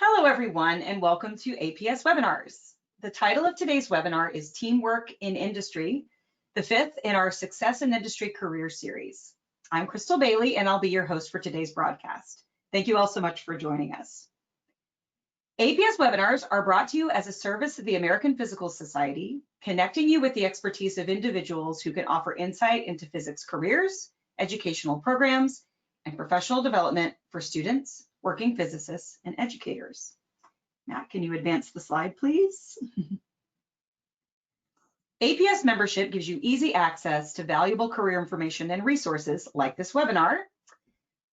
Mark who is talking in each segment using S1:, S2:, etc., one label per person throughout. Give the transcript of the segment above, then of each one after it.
S1: Hello, everyone, and welcome to APS Webinars. The title of today's webinar is Teamwork in Industry, the fifth in our Success in Industry Career Series. I'm Crystal Bailey, and I'll be your host for today's broadcast. Thank you all so much for joining us. APS Webinars are brought to you as a service of the American Physical Society, connecting you with the expertise of individuals who can offer insight into physics careers, educational programs, and professional development for students, working physicists, and educators. Matt, can you advance the slide, please? APS membership gives you easy access to valuable career information and resources like this webinar,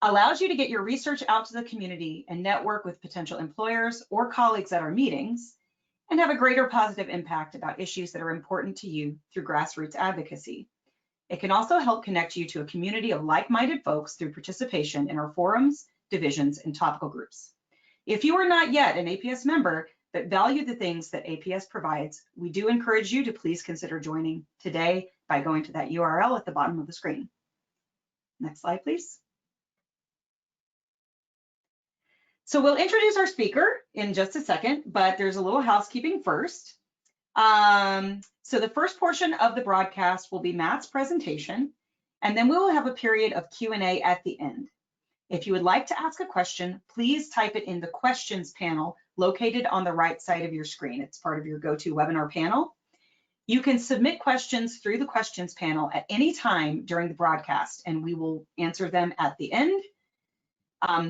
S1: allows you to get your research out to the community and network with potential employers or colleagues at our meetings, and have a greater positive impact about issues that are important to you through grassroots advocacy. It can also help connect you to a community of like-minded folks through participation in our forums, divisions, and topical groups. If you are not yet an APS member but value the things that APS provides, we do encourage you to please consider joining today by going to that URL at the bottom of the screen. Next slide, please. So we'll introduce our speaker in just a second, but there's a little housekeeping first. So the first portion of the broadcast will be Matt's presentation, and then we will have a period of Q&A at the end. If you would like to ask a question, please type it in the questions panel located on the right side of your screen. It's part of your GoToWebinar panel. You can submit questions through the questions panel at any time during the broadcast, and we will answer them at the end.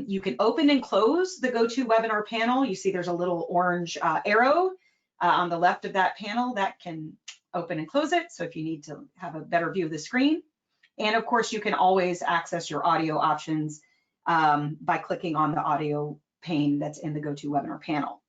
S1: You can open and close the GoToWebinar panel. You see there's a little orange arrow on the left of that panel that can open and close it. So if you need to have a better view of the screen. And of course, you can always access your audio options by clicking on the audio pane that's in the GoToWebinar panel.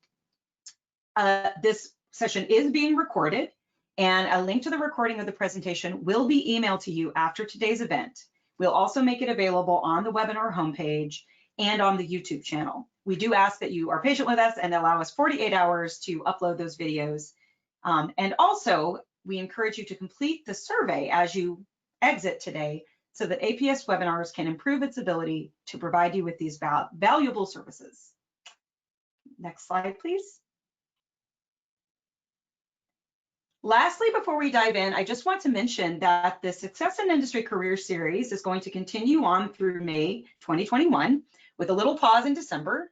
S1: This session is being recorded, and a link to the recording of the presentation will be emailed to you after today's event. We'll also make it available on the webinar homepage and on the YouTube channel. We do ask that you are patient with us and allow us 48 hours to upload those videos. And also, we encourage you to complete the survey as you exit today so that APS Webinars can improve its ability to provide you with these valuable services. Next slide, please. Lastly, before we dive in, I just want to mention that the Success in Industry Career Series is going to continue on through May 2021 with a little pause in December,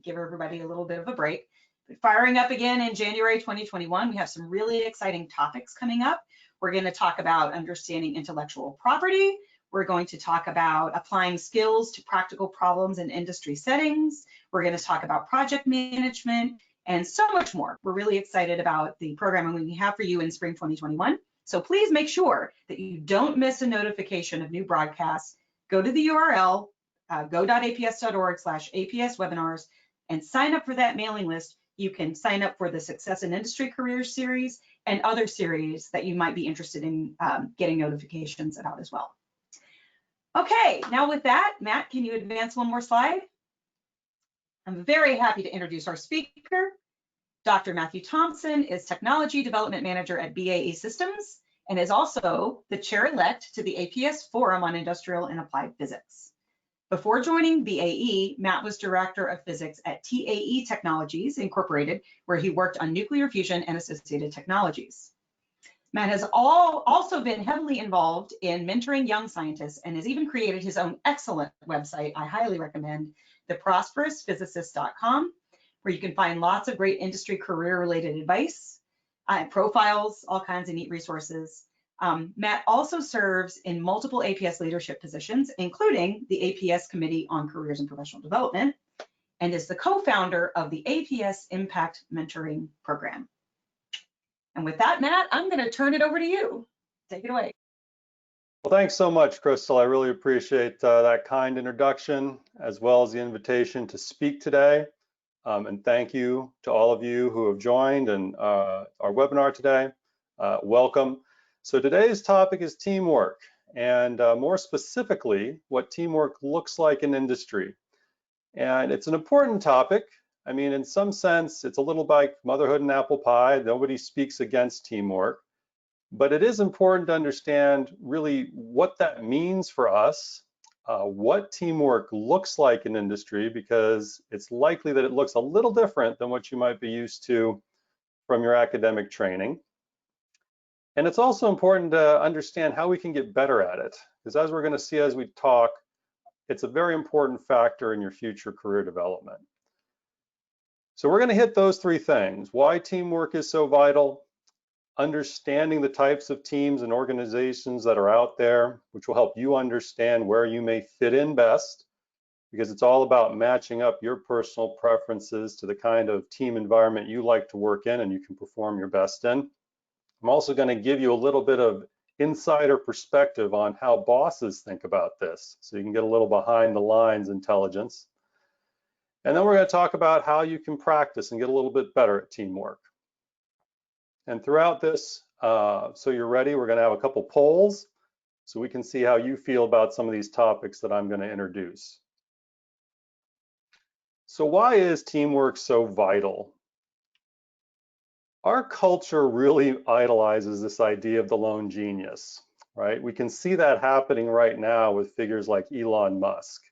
S1: give everybody a little bit of a break. But firing up again in January 2021, we have some really exciting topics coming up. We're going to talk about understanding intellectual property. We're going to talk about applying skills to practical problems in industry settings. We're going to talk about project management and so much more. We're really excited about the programming we have for you in spring 2021. So please make sure that you don't miss a notification of new broadcasts. Go to the URL, go.aps.org/APS webinars, and sign up for that mailing list. You can sign up for the Success in Industry Career Series and other series that you might be interested in getting notifications about as well. Okay, now with that, Matt, can you advance one more slide? I'm very happy to introduce our speaker. Dr. Matthew Thompson is Technology Development Manager at BAE Systems and is also the chair-elect to the APS Forum on Industrial and Applied Physics. Before joining BAE, Matt was Director of Physics at TAE Technologies Incorporated, where he worked on nuclear fusion and associated technologies. Matt has also been heavily involved in mentoring young scientists and has even created his own excellent website I highly recommend, theprosperousphysicist.com, where you can find lots of great industry career-related advice, profiles, all kinds of neat resources. Matt also serves in multiple APS leadership positions, including the APS Committee on Careers and Professional Development, and is the co-founder of the APS Impact Mentoring Program. And with that, Matt, I'm going to turn it over to you. Take it away.
S2: Well, thanks so much, Crystal. I really appreciate that kind introduction, as well as the invitation to speak today. And thank you to all of you who have joined and our webinar today. Welcome. So today's topic is teamwork, and more specifically, what teamwork looks like in industry. And it's an important topic. I mean, in some sense, it's a little like motherhood and apple pie. Nobody speaks against teamwork. But it is important to understand really what that means for us what teamwork looks like in industry, because it's likely that it looks a little different than what you might be used to from your academic training. And it's also important to understand how we can get better at it, because as we're going to see as we talk, it's a very important factor in your future career development. So we're going to hit those three things: why teamwork is so vital, understanding the types of teams and organizations that are out there, which will help you understand where you may fit in best, because it's all about matching up your personal preferences to the kind of team environment you like to work in and you can perform your best in. I'm also going to give you a little bit of insider perspective on how bosses think about this, so you can get a little behind the lines intelligence. And then we're going to talk about how you can practice and get a little bit better at teamwork. And throughout this, so you're ready, we're going to have a couple polls so we can see how you feel about some of these topics that I'm going to introduce. So why is teamwork so vital? Our culture really idolizes this idea of the lone genius, right? We can see that happening right now with figures like Elon Musk.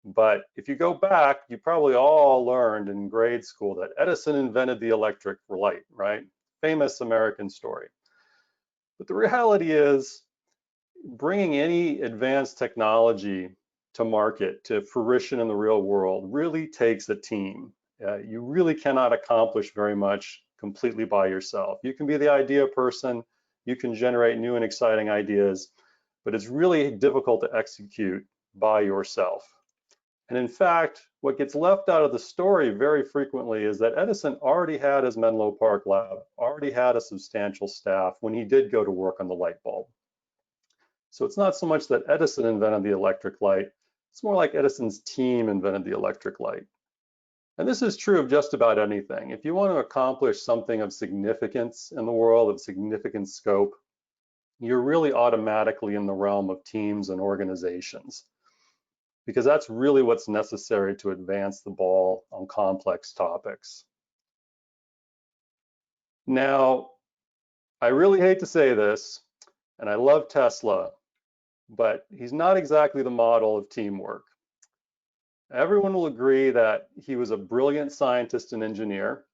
S2: But if you go back, you probably all learned in grade school that Edison invented the electric light, right? Famous American story. But the reality is, bringing any advanced technology to market, to fruition in the real world, really takes a team. You really cannot accomplish very much completely by yourself. You can be the idea person, you can generate new and exciting ideas, but it's really difficult to execute by yourself. And in fact, what gets left out of the story very frequently is that Edison already had his Menlo Park lab, already had a substantial staff when he did go to work on the light bulb. So it's not so much that Edison invented the electric light, it's more like Edison's team invented the electric light. And this is true of just about anything. If you want to accomplish something of significance in the world, of significant scope, you're really automatically in the realm of teams and organizations, because that's really what's necessary to advance the ball on complex topics. Now, I really hate to say this, and I love Tesla, but he's not exactly the model of teamwork. Everyone will agree that he was a brilliant scientist and engineer,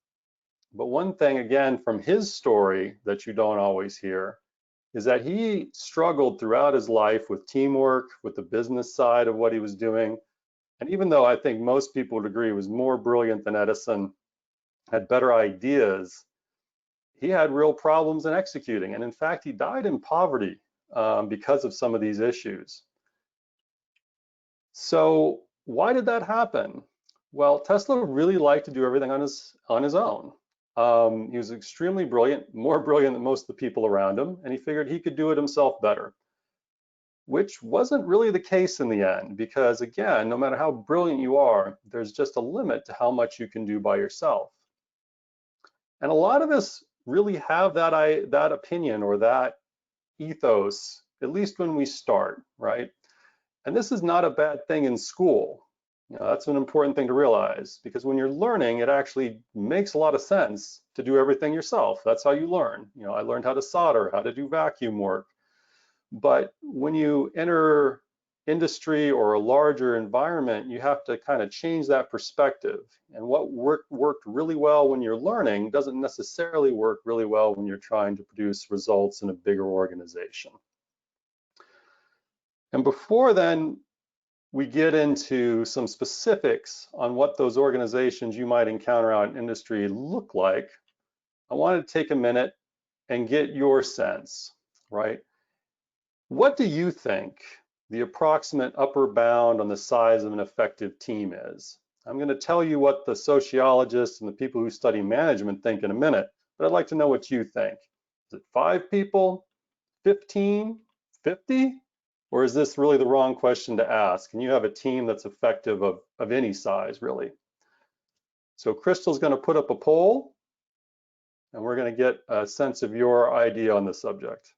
S2: but one thing, again, from his story that you don't always hear is that he struggled throughout his life with teamwork, with the business side of what he was doing. And even though I think most people would agree he was more brilliant than Edison, had better ideas, he had real problems in executing. And in fact, he died in poverty because of some of these issues. So why did that happen? Well, Tesla really liked to do everything on his own. He was extremely brilliant, more brilliant than most of the people around him, and he figured he could do it himself better, which wasn't really the case in the end, because again, no matter how brilliant you are, there's just a limit to how much you can do by yourself. And a lot of us really have that opinion or that ethos, at least when we start, right? And this is not a bad thing in school. That's an important thing to realize, because when you're learning, it actually makes a lot of sense to do everything yourself. That's how you learn. I learned how to solder, how to do vacuum work. But when you enter industry or a larger environment, you have to kind of change that perspective. And what worked really well when you're learning doesn't necessarily work really well when you're trying to produce results in a bigger organization. And before then, we get into some specifics on what those organizations you might encounter out in industry look like, I wanted to take a minute and get your sense, right? What do you think the approximate upper bound on the size of an effective team is? I'm going to tell you what the sociologists and the people who study management think in a minute, but I'd like to know what you think. Is it 5 people, 15, 50? Or is this really the wrong question to ask? And you have a team that's effective of any size, really. So Crystal's going to put up a poll, and we're going to get a sense of your idea on the subject.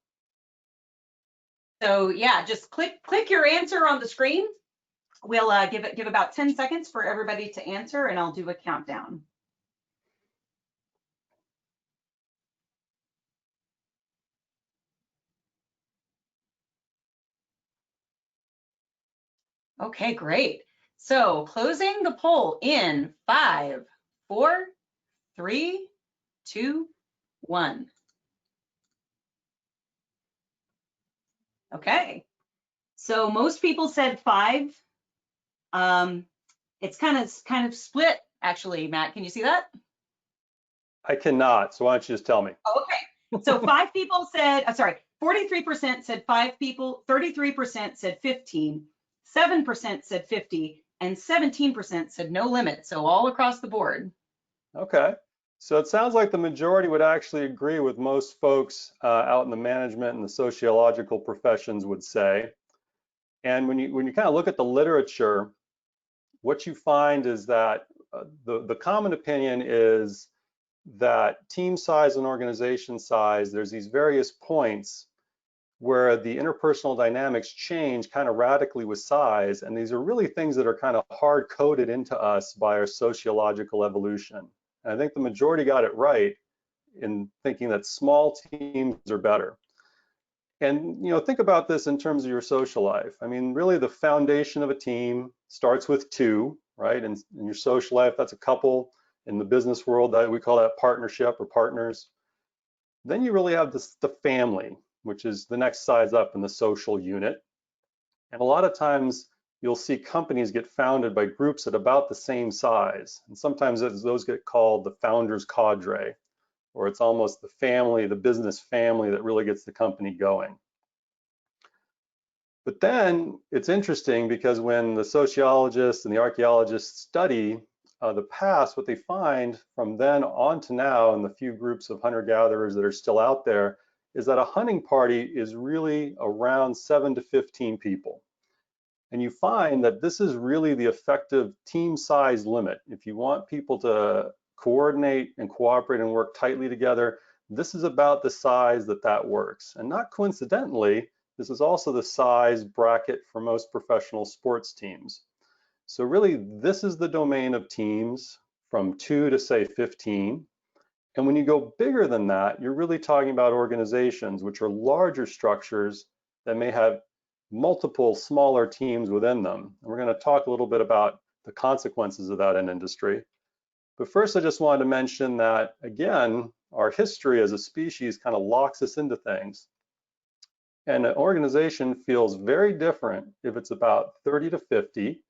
S1: So yeah, just click your answer on the screen. We'll give about 10 seconds for everybody to answer, and I'll do a countdown. Okay, great. So closing the poll in 5, 4, 3, 2, 1. Okay. So most people said 5. It's kind of split actually, Matt. Can you see that?
S2: I cannot, so why don't you just tell me?
S1: Oh, okay. So 5 people said, sorry, 43% said 5 people, 33% said 15, 7% said 50, and 17% said no limit. So all across the board.
S2: Okay. So it sounds like the majority would actually agree with most folks out in the management and the sociological professions would say. And when you kind of look at the literature, what you find is that the common opinion is that team size and organization size, there's these various points where the interpersonal dynamics change kind of radically with size. And these are really things that are kind of hard coded into us by our sociological evolution. And I think the majority got it right in thinking that small teams are better. And think about this in terms of your social life. I mean, really the foundation of a team starts with 2, right? And in your social life, that's a couple. In the business world, we call that partnership or partners. Then you really have the family, which is the next size up in the social unit. And a lot of times you'll see companies get founded by groups at about the same size. And sometimes those get called the founder's cadre, or it's almost the family, the business family that really gets the company going. But then it's interesting because when the sociologists and the archaeologists study the past, what they find from then on to now and the few groups of hunter-gatherers that are still out there is that a hunting party is really around 7 to 15 people. And you find that this is really the effective team size limit. If you want people to coordinate and cooperate and work tightly together, this is about the size that works. And not coincidentally, this is also the size bracket for most professional sports teams. So really, this is the domain of teams from 2 to say 15. And when you go bigger than that, you're really talking about organizations, which are larger structures that may have multiple smaller teams within them. And we're going to talk a little bit about the consequences of that in industry. But first, I just wanted to mention that, again, our history as a species kind of locks us into things. And an organization feels very different if it's about 30 to 50,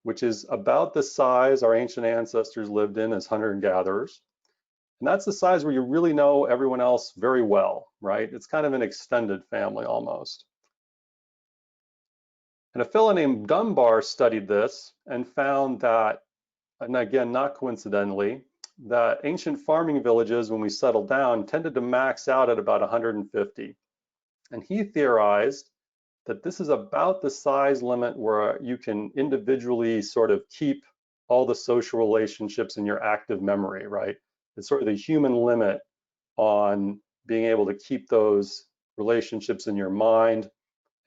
S2: which is about the size our ancient ancestors lived in as hunter and gatherers. And that's the size where you really know everyone else very well, right? It's kind of an extended family almost. And a fellow named Dunbar studied this and found that, and again, not coincidentally, that ancient farming villages, when we settled down, tended to max out at about 150. And he theorized that this is about the size limit where you can individually sort of keep all the social relationships in your active memory, right? It's sort of the human limit on being able to keep those relationships in your mind.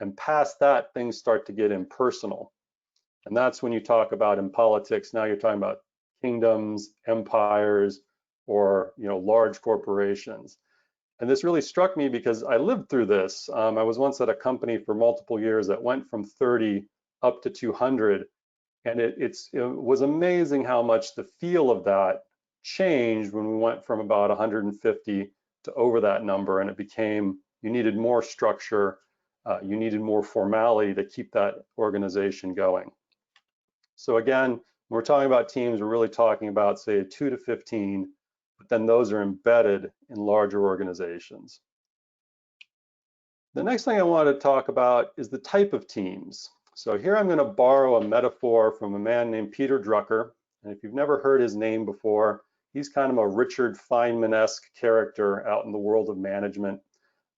S2: And past that, things start to get impersonal. And that's when you talk about in politics, now you're talking about kingdoms, empires, or large corporations. And this really struck me because I lived through this. I was once at a company for multiple years that went from 30 up to 200. And it was amazing how much the feel of that changed when we went from about 150 to over that number. And it became, you needed more structure, you needed more formality to keep that organization going. So again, when we're talking about teams, we're really talking about, say, 2 to 15, but then those are embedded in larger organizations. The next thing I want to talk about is the type of teams. So here I'm going to borrow a metaphor from a man named Peter Drucker. And if you've never heard his name before, he's kind of a Richard Feynman-esque character out in the world of management.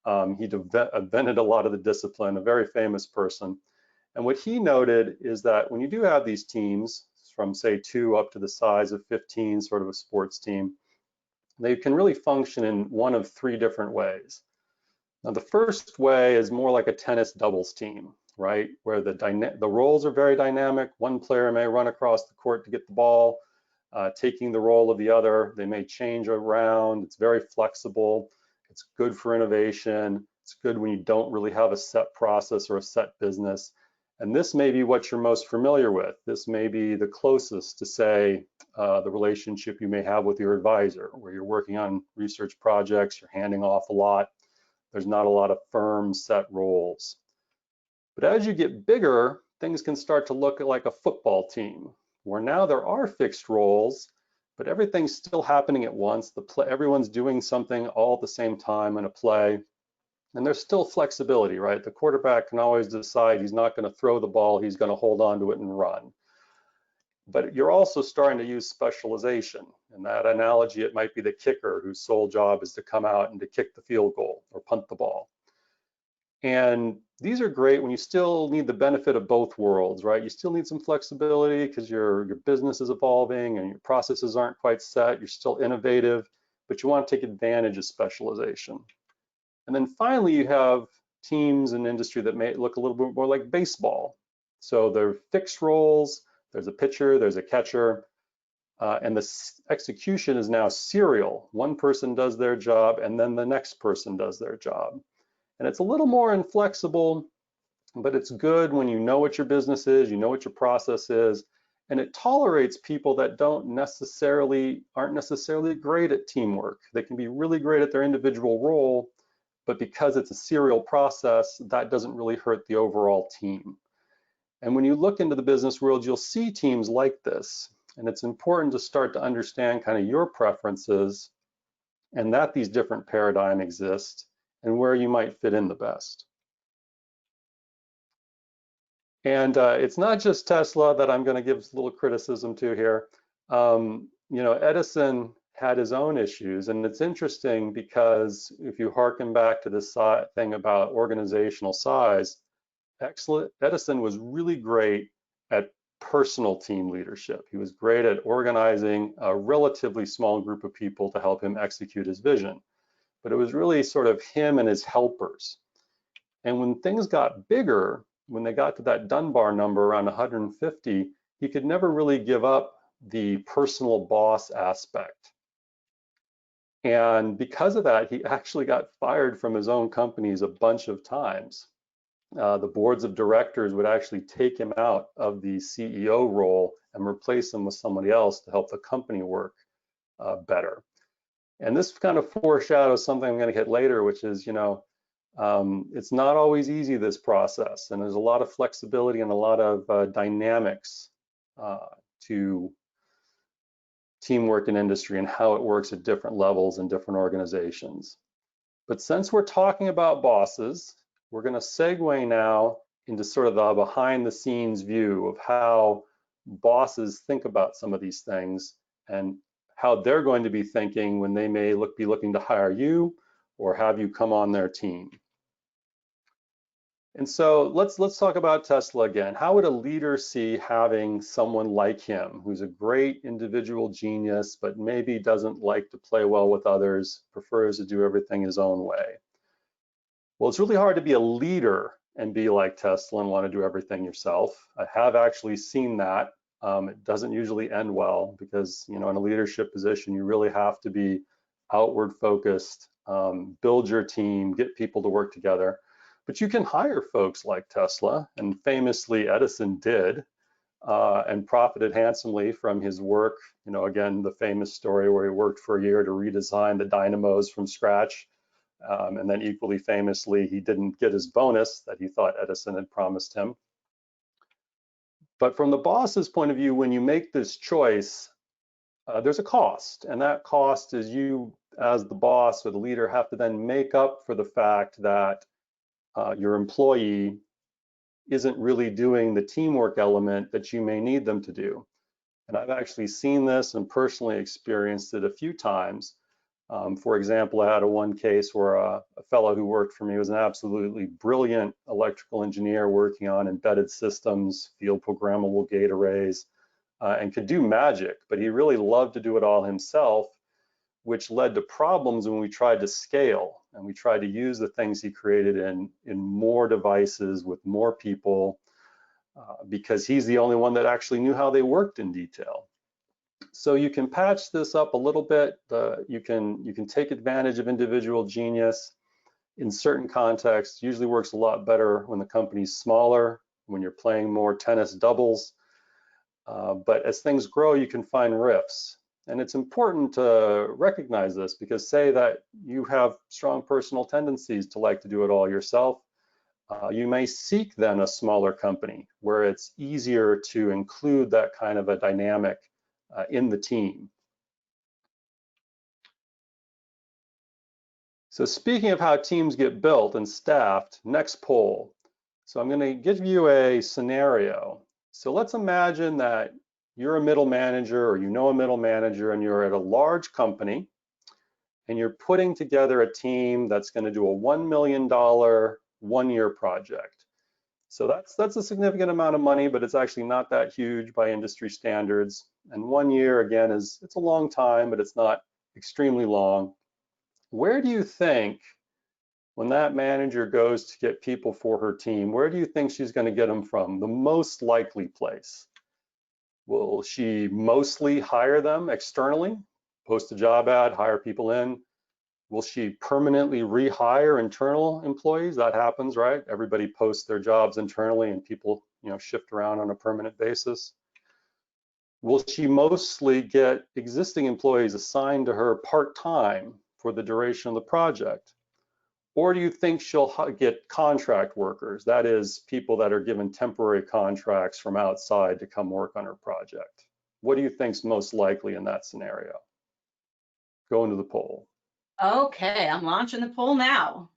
S2: He invented a lot of the discipline, a very famous person. And what he noted is that when you do have these teams from say 2 up to the size of 15, sort of a sports team, they can really function in one of 3 different ways. Now, the first way is more like a tennis doubles team, right? Where the roles are very dynamic. One player may run across the court to get the ball, taking the role of the other. They may change around. It's very flexible. It's good for innovation. It's good when you don't really have a set process or a set business. And this may be what you're most familiar with. This may be the closest to, say, the relationship you may have with your advisor, where you're working on research projects, you're handing off a lot. There's not a lot of firm set roles. But as you get bigger, things can start to look like a football team, where now there are fixed roles, but everything's still happening at once. Everyone's doing something all at the same time in a play. And there's still flexibility, right? The quarterback can always decide he's not going to throw the ball, he's going to hold on to it and run. But you're also starting to use specialization. In that analogy, it might be the kicker whose sole job is to come out and to kick the field goal or punt the ball. And these are great when you still need the benefit of both worlds, right? You still need some flexibility because your business is evolving and your processes aren't quite set. You're still innovative, but you want to take advantage of specialization. And then finally, you have teams in industry that may look a little bit more like baseball. So they're fixed roles, there's a pitcher, there's a catcher, and the execution is now serial. One person does their job and then the next person does their job. And it's a little more inflexible, but it's good when you know what your business is, you know what your process is, and it tolerates people that aren't necessarily great at teamwork. They can be really great at their individual role, but because it's a serial process, that doesn't really hurt the overall team. And when you look into the business world, you'll see teams like this. And it's important to start to understand kind of your preferences and that these different paradigms exist and where you might fit in the best. And it's not just Tesla that I'm going to give a little criticism to here. You know, Edison had his own issues, and it's interesting because if you hearken back to this thing about organizational size, Edison was really great at personal team leadership. He was great at organizing a relatively small group of people to help him execute his vision. But it was really sort of him and his helpers. And when things got bigger, when they got to that Dunbar number around 150, he could never really give up the personal boss aspect. And because of that, he actually got fired from his own companies a bunch of times. The boards of directors would actually take him out of the CEO role and replace him with somebody else to help the company work better. And this kind of foreshadows something I'm going to hit later, which is, you know, it's not always easy, this process, and there's a lot of flexibility and a lot of dynamics to teamwork in industry and how it works at different levels in different organizations. But since we're talking about bosses, we're going to segue now into sort of the behind the scenes view of how bosses think about some of these things and how they're going to be thinking when they may be looking to hire you or have you come on their team. And so let's talk about Tesla again. How would a leader see having someone like him, who's a great individual genius, but maybe doesn't like to play well with others, prefers to do everything his own way? Well, it's really hard to be a leader and be like Tesla and want to do everything yourself. I have actually seen that. It doesn't usually end well because, you know, in a leadership position, you really have to be outward focused, build your team, get people to work together. But you can hire folks like Tesla, and famously Edison did, and profited handsomely from his work. You know, again, the famous story where he worked for a year to redesign the dynamos from scratch. And then equally famously, he didn't get his bonus that he thought Edison had promised him. But from the boss's point of view, when you make this choice, there's a cost. And that cost is you, as the boss or the leader, have to then make up for the fact that your employee isn't really doing the teamwork element that you may need them to do. And I've actually seen this and personally experienced it a few times. For example, I had one case where a fellow who worked for me was an absolutely brilliant electrical engineer working on embedded systems, field programmable gate arrays, and could do magic, but he really loved to do it all himself, which led to problems when we tried to scale and we tried to use the things he created in more devices with more people because he's the only one that actually knew how they worked in detail. So you can patch this up a little bit. You can take advantage of individual genius in certain contexts. Usually works a lot better when the company's smaller when you're playing more tennis doubles. But as things grow, you can find rifts. And it's important to recognize this, because say that you have strong personal tendencies to like to do it all yourself, you may seek then a smaller company where it's easier to include that kind of a dynamic in the team. So speaking of how teams get built and staffed, next poll. So I'm going to give you a scenario. So let's imagine that you're a middle manager, or you know a middle manager, and you're at a large company, and you're putting together a team that's going to do a $1 million one-year project. So that's a significant amount of money, but it's actually not that huge by industry standards. And 1 year, again, it's a long time, but it's not extremely long. Where do you think, when that manager goes to get people for her team, where do you think she's going to get them from? The most likely place. Will she mostly hire them externally, post a job ad, hire people in? Will she permanently rehire internal employees? That happens, right? Everybody posts their jobs internally, and people, shift around on a permanent basis. Will she mostly get existing employees assigned to her part-time for the duration of the project? Or do you think she'll get contract workers? That is, people that are given temporary contracts from outside to come work on her project. What do you think's most likely in that scenario? Go into the poll.
S1: Okay, I'm launching the poll now.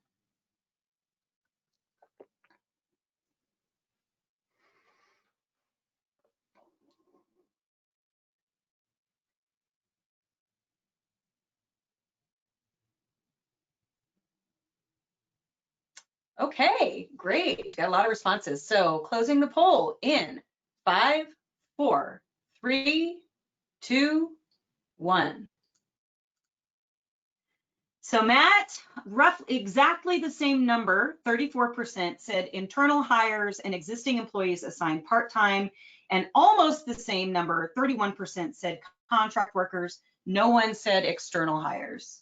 S1: Okay, great. Got a lot of responses. So closing the poll in 5, 4, 3, 2, 1. So Matt, exactly the same number, 34% said internal hires and existing employees assigned part-time, and almost the same number, 31% said contract workers. No one said external hires.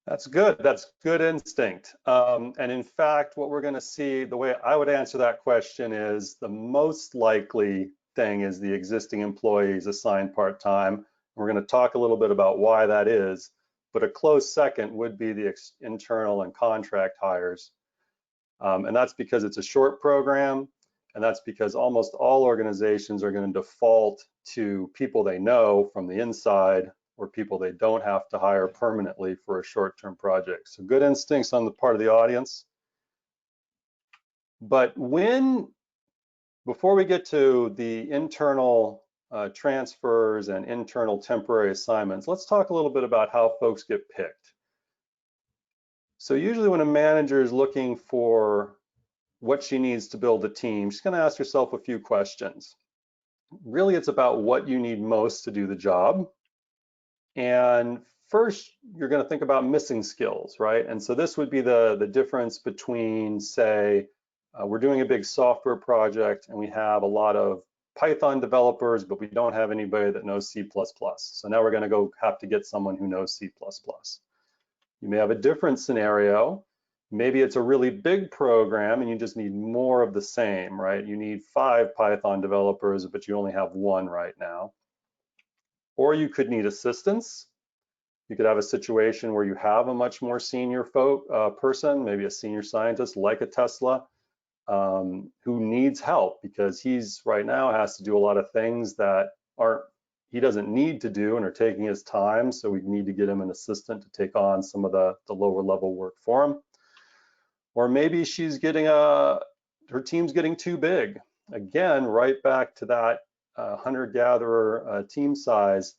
S2: That's good. That's good instinct. And in fact, what we're going to see, the way I would answer that question is the most likely thing is the existing employees assigned part-time. We're going to talk a little bit about why that is, but a close second would be the internal and contract hires. And that's because it's a short program, and that's because almost all organizations are going to default to people they know from the inside, or people they don't have to hire permanently for a short-term project. So good instincts on the part of the audience. But before we get to the internal transfers and internal temporary assignments, let's talk a little bit about how folks get picked. So usually when a manager is looking for what she needs to build a team, she's going to ask herself a few questions. Really, it's about what you need most to do the job. And first, you're going to think about missing skills, right? And so this would be the difference between, say, we're doing a big software project and we have a lot of Python developers, but we don't have anybody that knows C++. So now we're going to have to get someone who knows C++. You may have a different scenario. Maybe it's a really big program and you just need more of the same, right? You need 5 Python developers, but you only have 1 right now. Or you could need assistance. You could have a situation where you have a much more senior person, maybe a senior scientist like a Tesla, who needs help because he's right now has to do a lot of things that he doesn't need to do and are taking his time. So we need to get him an assistant to take on some of the lower level work for him. Or maybe she's getting her team's getting too big. Again, right back to that hunter-gatherer team size.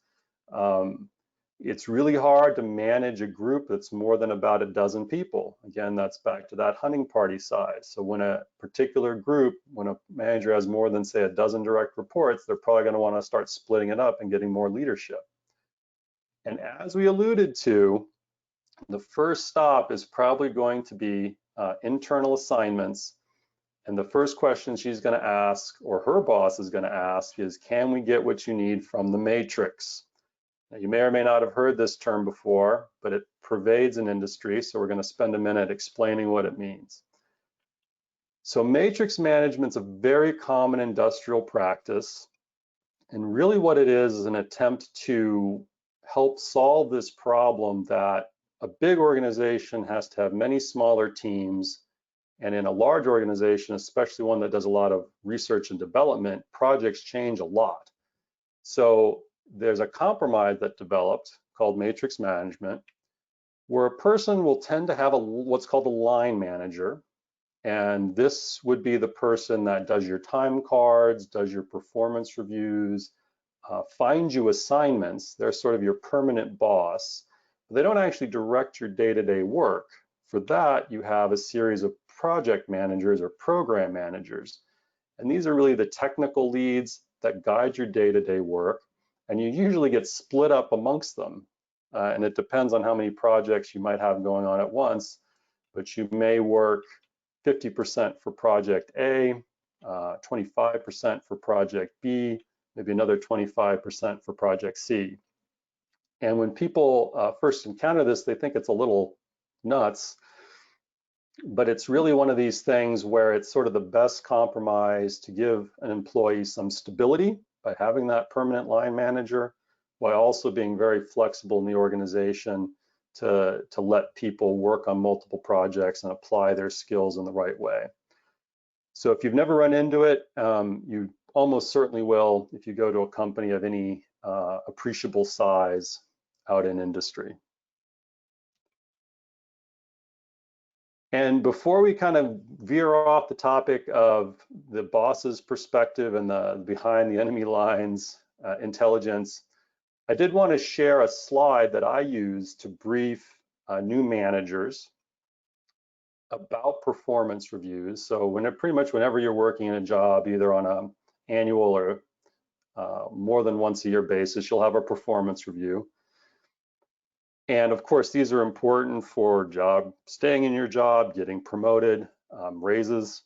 S2: It's really hard to manage a group that's more than about a dozen people. Again, that's back to that hunting party size. So when a particular group, when a manager has more than, say, a dozen direct reports, they're probably going to want to start splitting it up and getting more leadership. And as we alluded to, the first stop is probably going to be internal assignments. And the first question she's going to ask, or her boss is going to ask, is, can we get what you need from the matrix? Now, you may or may not have heard this term before, but it pervades an industry, so we're going to spend a minute explaining what it means. So matrix management's a very common industrial practice. And really what it is an attempt to help solve this problem that a big organization has to have many smaller teams. And in a large organization, especially one that does a lot of research and development, projects change a lot. So there's a compromise that developed called matrix management, where a person will tend to have what's called a line manager. And this would be the person that does your time cards, does your performance reviews, finds you assignments. They're sort of your permanent boss. They don't actually direct your day-to-day work. For that, you have a series of project managers or program managers. And these are really the technical leads that guide your day-to-day work. And you usually get split up amongst them. And it depends on how many projects you might have going on at once, but you may work 50% for project A, 25% for project B, maybe another 25% for project C. And when people first encounter this, they think it's a little nuts, but it's really one of these things where it's sort of the best compromise to give an employee some stability by having that permanent line manager, while also being very flexible in the organization to let people work on multiple projects and apply their skills in the right way. So if you've never run into it, you almost certainly will if you go to a company of any appreciable size out in industry. And before we kind of veer off the topic of the boss's perspective and the behind the enemy lines intelligence, I did want to share a slide that I use to brief new managers about performance reviews. So pretty much whenever you're working in a job, either on an annual or more than once a year basis, you'll have a performance review. And of course, these are important for staying in your job, getting promoted, raises.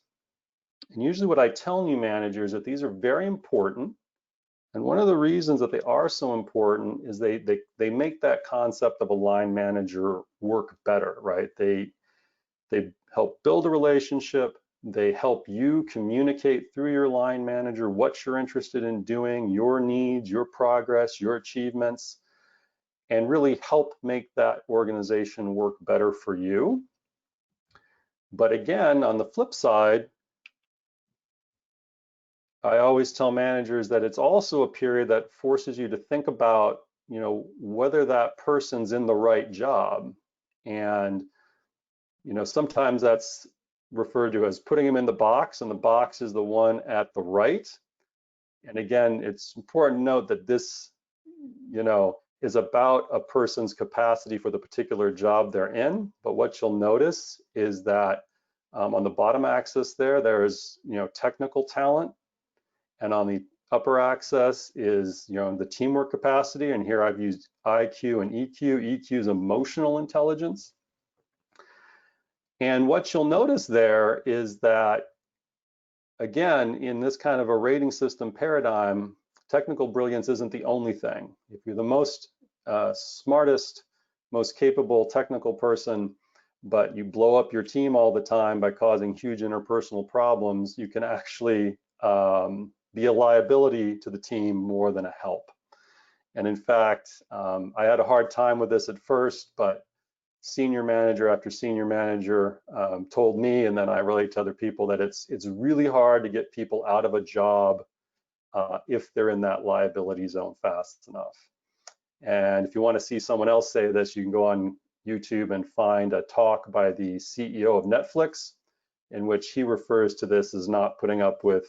S2: And usually what I tell new managers that these are very important. And one of the reasons that they are so important is they make that concept of a line manager work better, right? They help build a relationship. They help you communicate through your line manager what you're interested in doing, your needs, your progress, your achievements, and really help make that organization work better for you. But again, on the flip side, I always tell managers that it's also a period that forces you to think about, whether that person's in the right job. And, sometimes that's referred to as putting them in the box, and the box is the one at the right. And again, it's important to note that this, is about a person's capacity for the particular job they're in. But what you'll notice is that on the bottom axis there's, technical talent. And on the upper axis is, the teamwork capacity. And here I've used IQ and EQ. EQ is emotional intelligence. And what you'll notice there is that, again, in this kind of a rating system paradigm, technical brilliance isn't the only thing. If you're the most smartest, most capable technical person, but you blow up your team all the time by causing huge interpersonal problems, you can actually be a liability to the team more than a help. And in fact, I had a hard time with this at first, but senior manager after senior manager told me, and then I relate to other people, that it's really hard to get people out of a job if they're in that liability zone fast enough. And if you want to see someone else say this, you can go on YouTube and find a talk by the CEO of Netflix, in which he refers to this as not putting up with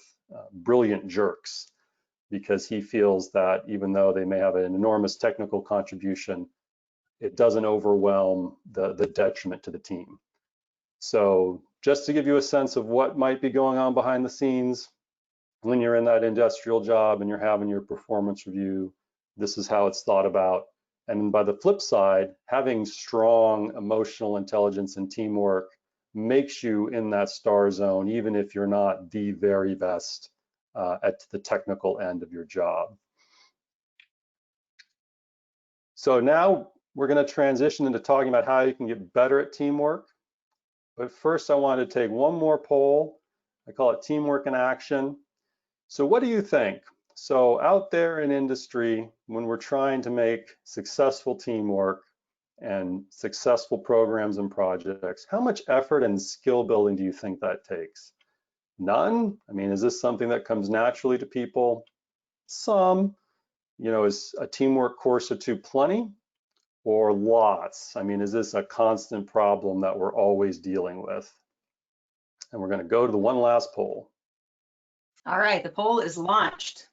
S2: brilliant jerks, because he feels that even though they may have an enormous technical contribution, it doesn't overwhelm the detriment to the team. So just to give you a sense of what might be going on behind the scenes, when you're in that industrial job and you're having your performance review, this is how it's thought about. And by the flip side, having strong emotional intelligence and teamwork makes you in that star zone, even if you're not the very best at the technical end of your job. So now we're going to transition into talking about how you can get better at teamwork. But first, I want to take one more poll I call it teamwork in action. So what do you think? So out there in industry, when we're trying to make successful teamwork and successful programs and projects, how much effort and skill building do you think that takes? None? I mean, is this something that comes naturally to people? Some. Is a teamwork course or two plenty, or lots? I mean, is this a constant problem that we're always dealing with? And we're going to go to the one last poll.
S1: All right, the poll is launched.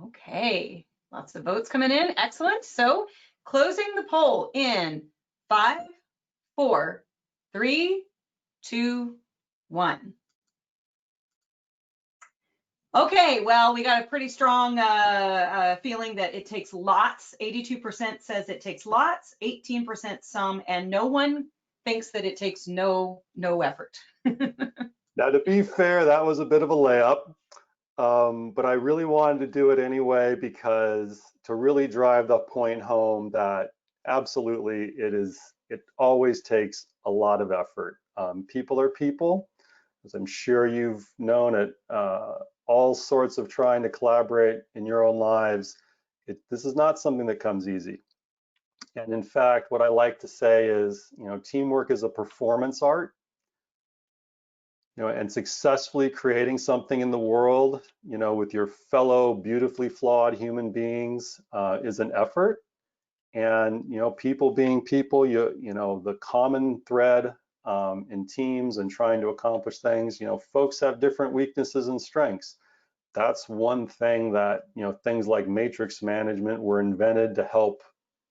S1: Okay, lots of votes coming in. Excellent. So closing the poll in 5, 4, 3, 2, 1. Okay, well, we got a pretty strong feeling that it takes lots. 82% says it takes lots, 18% some, and no one thinks that it takes no effort.
S2: Now, to be fair, that was a bit of a layup, but I really wanted to do it anyway because to really drive the point home that absolutely it always takes a lot of effort. People are people, as I'm sure you've known at all sorts of trying to collaborate in your own lives. This is not something that comes easy. And in fact, what I like to say is, teamwork is a performance art. And successfully creating something in the world, with your fellow beautifully flawed human beings is an effort. And, people being people, the common thread in teams and trying to accomplish things, folks have different weaknesses and strengths. That's one thing that, things like matrix management were invented to help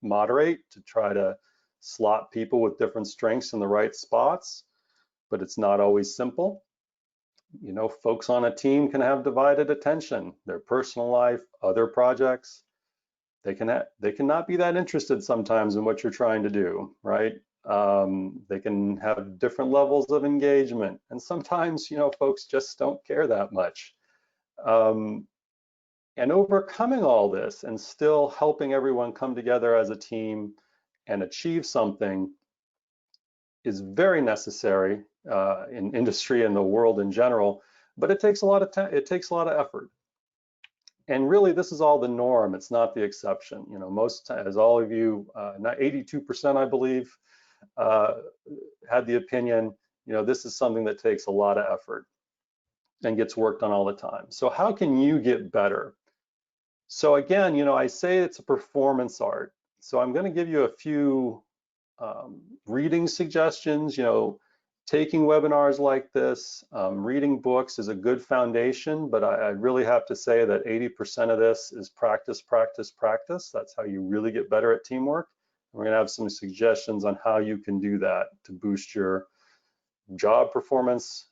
S2: moderate, to try to slot people with different strengths in the right spots, but it's not always simple. Folks on a team can have divided attention, their personal life, other projects. They cannot be that interested sometimes in what you're trying to do, right? They can have different levels of engagement, and sometimes, folks just don't care that much. And overcoming all this and still helping everyone come together as a team and achieve something is very necessary in industry and the world in general, but it takes a lot of time, it takes a lot of effort. And really, this is all the norm, it's not the exception. Most, as all of you, not 82%, I believe, had the opinion, this is something that takes a lot of effort and gets worked on all the time. So how can you get better? So again, I say it's a performance art. So I'm going to give you a few reading suggestions. Taking webinars like this, reading books is a good foundation, but I really have to say that 80% of this is practice, practice, practice. That's how you really get better at teamwork. We're going to have some suggestions on how you can do that to boost your job performance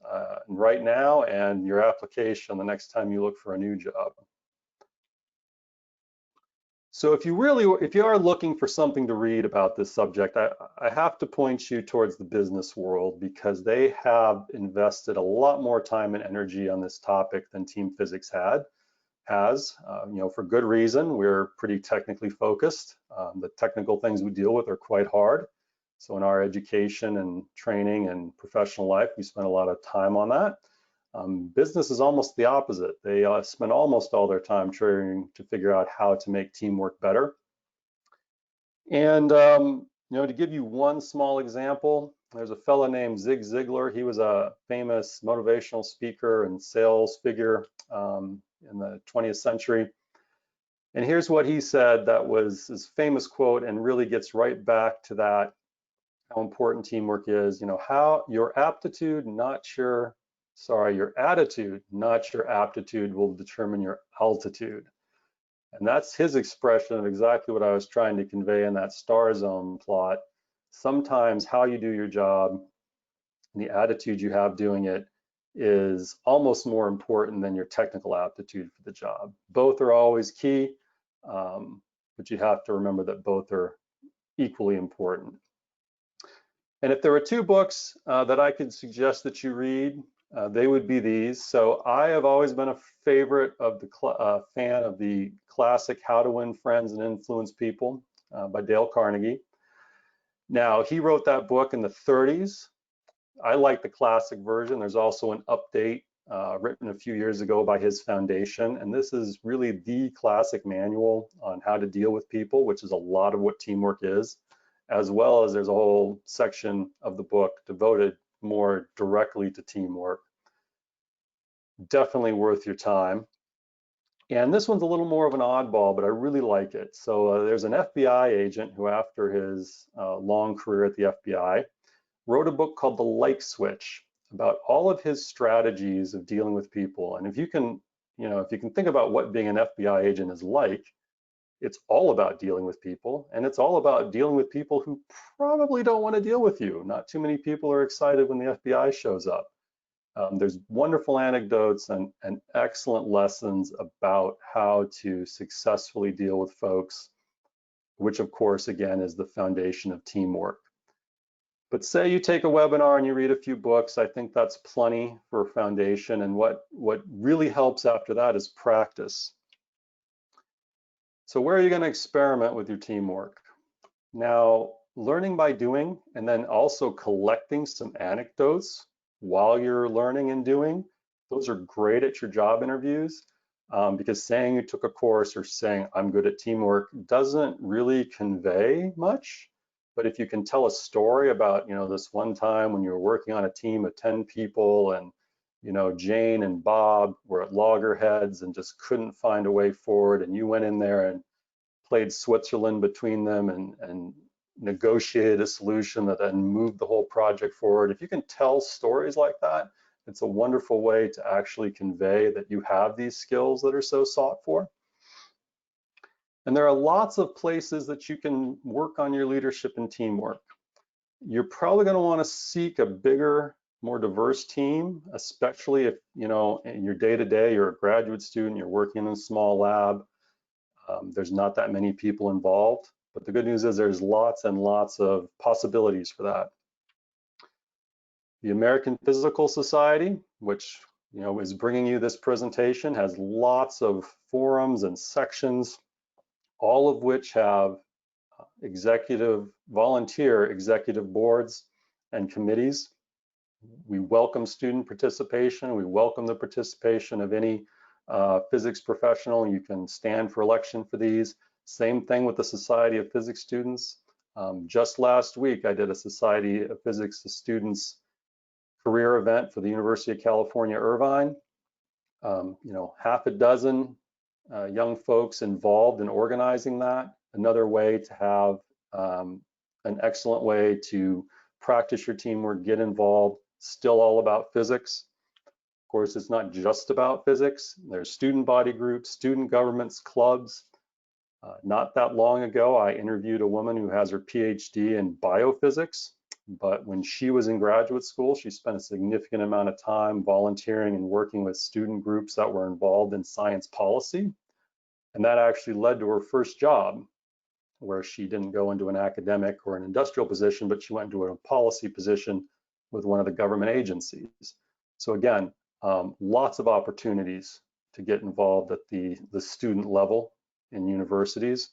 S2: right now and your application the next time you look for a new job. So if you are looking for something to read about this subject, I have to point you towards the business world because they have invested a lot more time and energy on this topic than team physics has. For good reason. We're pretty technically focused. The technical things we deal with are quite hard. So in our education and training and professional life, we spend a lot of time on that. Business is almost the opposite. They spend almost all their time trying to figure out how to make teamwork better. And to give you one small example, there's a fellow named Zig Ziglar. He was a famous motivational speaker and sales figure in the 20th century. And here's what he said that was his famous quote and really gets right back to that, how important teamwork is. How your attitude, not your aptitude will determine your altitude. And that's his expression of exactly what I was trying to convey in that star zone plot. Sometimes how you do your job and the attitude you have doing it is almost more important than your technical aptitude for the job. Both are always key, but you have to remember that both are equally important. And if there were two books that I could suggest that you read, they would be these. So I have always been a favorite of the fan of the classic How to Win Friends and Influence People by Dale Carnegie. Now, he wrote that book in the 30s. I like the classic version. There's also an update written a few years ago by his foundation. And this is really the classic manual on how to deal with people, which is a lot of what teamwork is, as well as there's a whole section of the book devoted more directly to teamwork. Definitely worth your time. And this one's a little more of an oddball, but I really like it. So there's an FBI agent who, after his long career at the FBI, wrote a book called The Like Switch about all of his strategies of dealing with people. And if you can think about what being an FBI agent is like, it's all about dealing with people, and it's all about dealing with people who probably don't want to deal with you. Not too many people are excited when the FBI shows up. There's wonderful anecdotes and excellent lessons about how to successfully deal with folks, which of course, again, is the foundation of teamwork. But say you take a webinar and you read a few books, I think that's plenty for a foundation. And what really helps after that is practice. So where are you going to experiment with your teamwork? Now, learning by doing, and then also collecting some anecdotes while you're learning and doing, those are great at your job interviews, because saying you took a course or saying I'm good at teamwork doesn't really convey much. But if you can tell a story about, this one time when you were working on a team of 10 people and, Jane and Bob were at loggerheads and just couldn't find a way forward, and you went in there and played Switzerland between them and negotiated a solution that then moved the whole project forward. If you can tell stories like that, it's a wonderful way to actually convey that you have these skills that are so sought for. And there are lots of places that you can work on your leadership and teamwork. You're probably going to want to seek a bigger, more diverse team, especially if, in your day-to-day, you're a graduate student, you're working in a small lab. There's not that many people involved, but the good news is there's lots and lots of possibilities for that. The American Physical Society, which is bringing you this presentation, has lots of forums and sections, all of which have volunteer executive boards and committees. We welcome student participation. We welcome the participation of any physics professional. You can stand for election for these. Same thing with the Society of Physics Students. Just last week, I did a Society of Physics Students career event for the University of California, Irvine. Half a dozen young folks involved in organizing that. Another way to have an excellent way to practice your teamwork, get involved. Still all about physics. Of course, it's not just about physics. There's student body groups, student governments, clubs. Not that long ago, I interviewed a woman who has her PhD in biophysics, but when she was in graduate school, she spent a significant amount of time volunteering and working with student groups that were involved in science policy. And that actually led to her first job, where she didn't go into an academic or an industrial position, but she went into a policy position with one of the government agencies. So again, lots of opportunities to get involved at the student level in universities.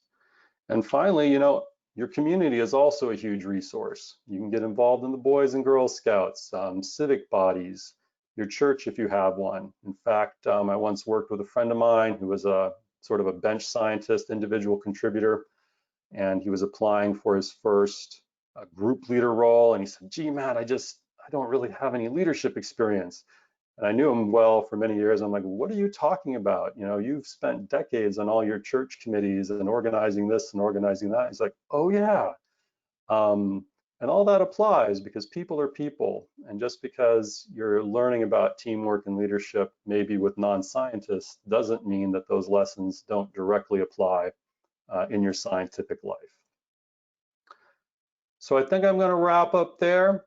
S2: And finally, your community is also a huge resource. You can get involved in the Boys and Girl Scouts, civic bodies, your church if you have one. In fact, I once worked with a friend of mine who was a sort of a bench scientist, individual contributor, and he was applying for his first group leader role. And he said, gee, Matt, I don't really have any leadership experience. And I knew him well for many years. I'm like, what are you talking about? You've spent decades on all your church committees and organizing this and organizing that. He's like, oh yeah. And all that applies because people are people. And just because you're learning about teamwork and leadership, maybe with non-scientists, doesn't mean that those lessons don't directly apply in your scientific life. So I think I'm going to wrap up there.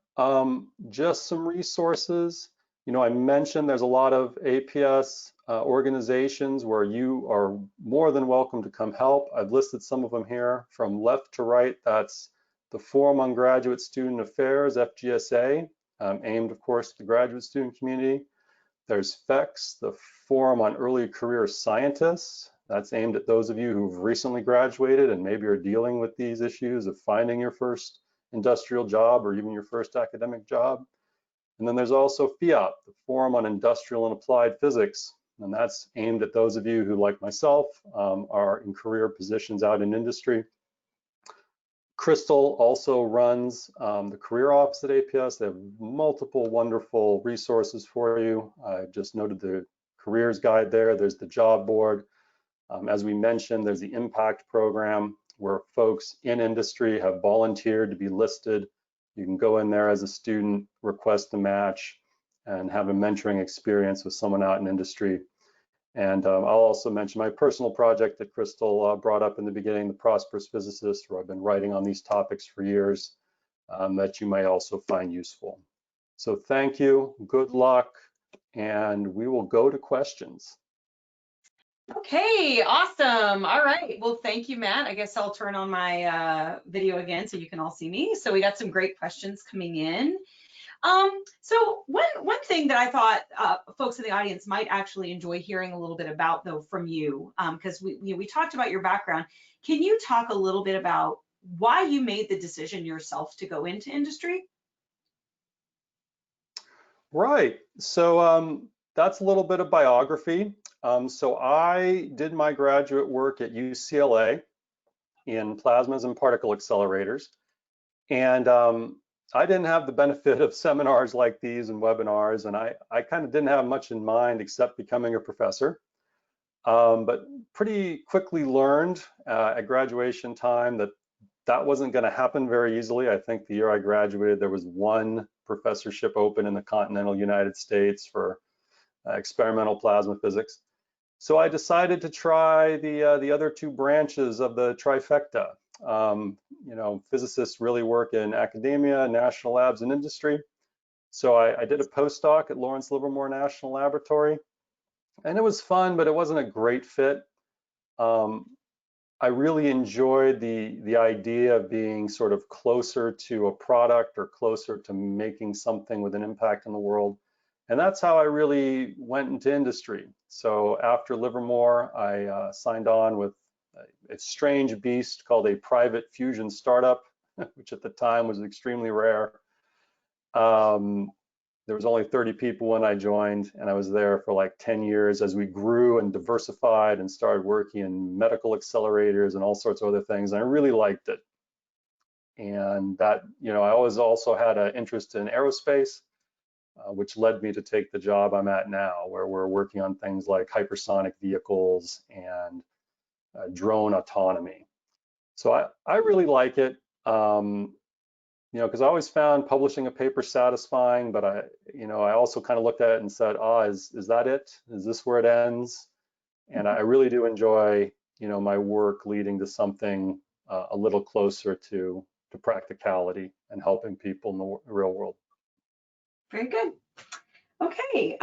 S2: Just some resources. I mentioned there's a lot of APS organizations where you are more than welcome to come help. I've listed some of them here from left to right. That's the Forum on Graduate Student Affairs, FGSA. aimed, of course, at the graduate student community. There's FEX, the Forum on Early Career Scientists. That's aimed at those of you who've recently graduated and maybe are dealing with these issues of finding your first industrial job or even your first academic job. And then there's also FIAP, the Forum on Industrial and Applied Physics. And that's aimed at those of you who, like myself, are in career positions out in industry. Crystal also runs the career office at APS. They have multiple wonderful resources for you. I just noted the careers guide there. There's the job board. As we mentioned, there's the impact program where folks in industry have volunteered to be listed. You can go in there as a student, request a match, and have a mentoring experience with someone out in industry. And I'll also mention my personal project that Crystal brought up in the beginning, the Prosperous Physicist, where I've been writing on these topics for years, that you might also find useful. So thank you, good luck, and we will go to questions.
S1: Okay, awesome. All right. Well, thank you, Matt. I guess I'll turn on my video again so you can all see me. So we got some great questions coming in. So one thing that I thought folks in the audience might actually enjoy hearing a little bit about, though, from you, because we talked about your background. Can you talk a little bit about why you made the decision yourself to go into industry?
S2: Right. So that's a little bit of biography. So I did my graduate work at UCLA in plasmas and particle accelerators. And I didn't have the benefit of seminars like these and webinars, and I kind of didn't have much in mind except becoming a professor. But pretty quickly learned at graduation time that that wasn't going to happen very easily. I think the year I graduated, there was one professorship open in the continental United States for experimental plasma physics. So I decided to try the other two branches of the trifecta. You know, physicists really work in academia, national labs, and industry. So I did a postdoc at Lawrence Livermore National Laboratory, and it was fun, but it wasn't a great fit. I really enjoyed the idea of being sort of closer to a product or closer to making something with an impact in the world. And that's how I really went into industry. So after Livermore, I signed on with a strange beast called a private fusion startup, which at the time was extremely rare. There was only 30 people when I joined, and I was there for like 10 years as we grew and diversified and started working in medical accelerators and all sorts of other things. And I really liked it. And that, you know, I always also had an interest in aerospace, which led me to take the job I'm at now, where we're working on things like hypersonic vehicles and drone autonomy. So I really like it. You know, because I always found publishing a paper satisfying, but I also kind of looked at it and said, is that it? Is this where it ends? And I really do enjoy, you know, my work leading to something a little closer to practicality and helping people in the real world.
S1: Very good. Okay.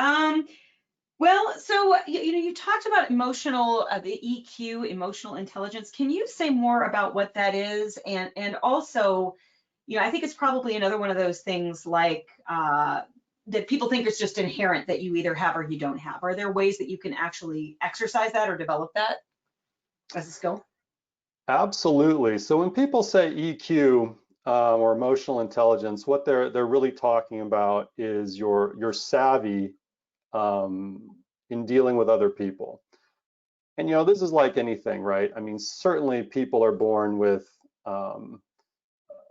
S1: Well, so you talked about emotional, the EQ, emotional intelligence. Can you say more about what that is, and also, you know, I think it's probably another one of those things like that people think it's just inherent that you either have or you don't have. Are there ways that you can actually exercise that or develop that as a skill?
S2: Absolutely. So when people say EQ or emotional intelligence, what they're really talking about is your savvy in dealing with other people. And you know, this is like anything, right? I mean, certainly people are born with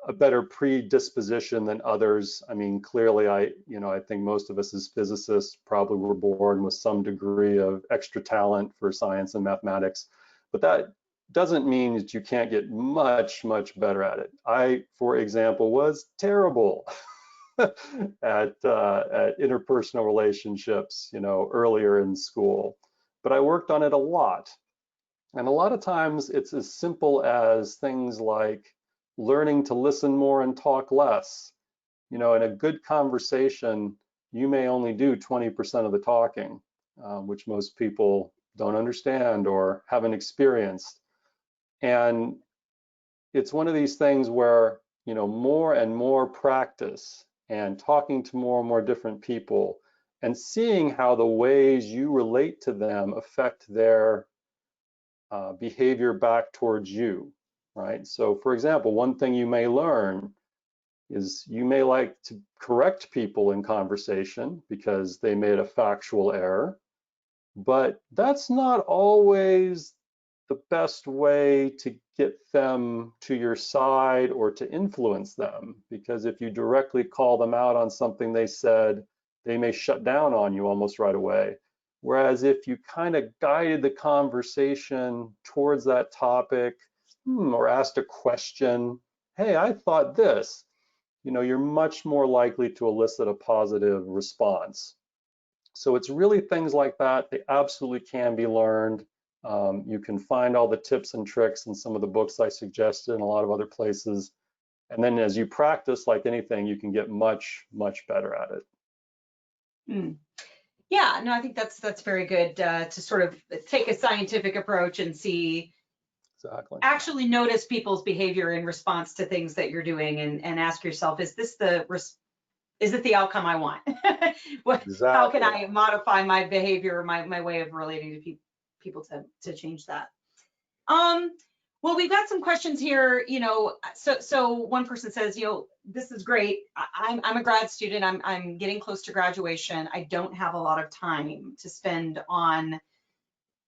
S2: a better predisposition than others. I mean, clearly, I think most of us as physicists probably were born with some degree of extra talent for science and mathematics, but that doesn't mean that you can't get much better at it. I, for example, was terrible at interpersonal relationships, you know, earlier in school, but I worked on it a lot. And a lot of times it's as simple as things like learning to listen more and talk less. You know, in a good conversation, you may only do 20% of the talking, which most people don't understand or haven't experienced. And it's one of these things where, you know, more and more practice and talking to more and more different people and seeing how the ways you relate to them affect their behavior back towards you, right? So for example, one thing you may learn is you may like to correct people in conversation because they made a factual error, but that's not always the best way to get them to your side or to influence them, because if you directly call them out on something they said, they may shut down on you almost right away. Whereas if you kind of guided the conversation towards that topic, or asked a question, hey, I thought this, you're much more likely to elicit a positive response. So it's really things like that. They absolutely can be learned. You can find all the tips and tricks in some of the books I suggested and a lot of other places. And then as you practice, like anything, you can get much, much better at it.
S1: Yeah, no, I think that's very good to sort of take a scientific approach and see,
S2: exactly,
S1: actually notice people's behavior in response to things that you're doing, and ask yourself, is it the outcome I want?
S2: exactly.
S1: How can I modify my behavior, my way of relating to people to change that? Well, we've got some questions here, so one person says, this is great. I'm a grad student. I'm getting close to graduation. I don't have a lot of time to spend on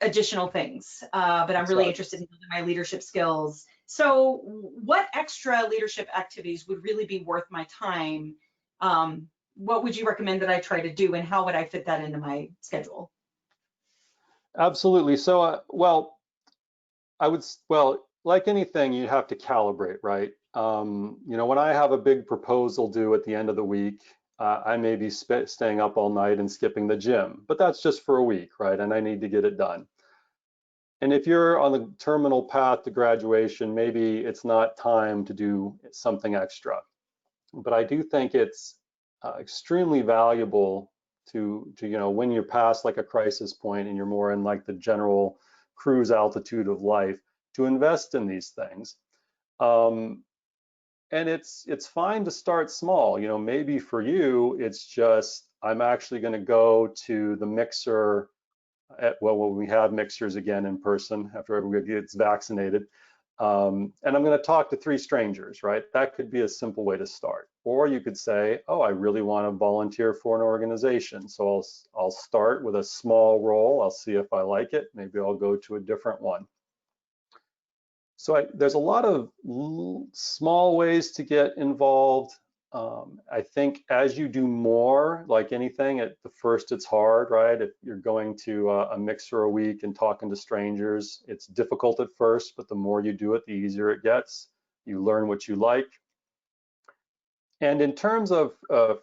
S1: additional things, but I'm really interested in building my leadership skills. So what extra leadership activities would really be worth my time? What would you recommend that I try to do, and how would I fit that into my schedule?
S2: Absolutely. So, like anything, you have to calibrate, right? When I have a big proposal due at the end of the week, I may be staying up all night and skipping the gym, but that's just for a week, right? And I need to get it done. And if you're on the terminal path to graduation, maybe it's not time to do something extra. But I do think it's extremely valuable to when you're past like a crisis point and you're more in like the general cruise altitude of life, to invest in these things. And it's fine to start small. Maybe for you, it's just, I'm actually going to go to the mixer when we have mixers again in person after everybody gets vaccinated. And I'm going to talk to 3 strangers, right? That could be a simple way to start. Or you could say, oh, I really want to volunteer for an organization. So I'll start with a small role. I'll see if I like it. Maybe I'll go to a different one. So there's a lot of small ways to get involved. I think as you do more, like anything, at the first it's hard, right? If you're going to a mixer a week and talking to strangers, it's difficult at first, but the more you do it, the easier it gets. You learn what you like. And in terms of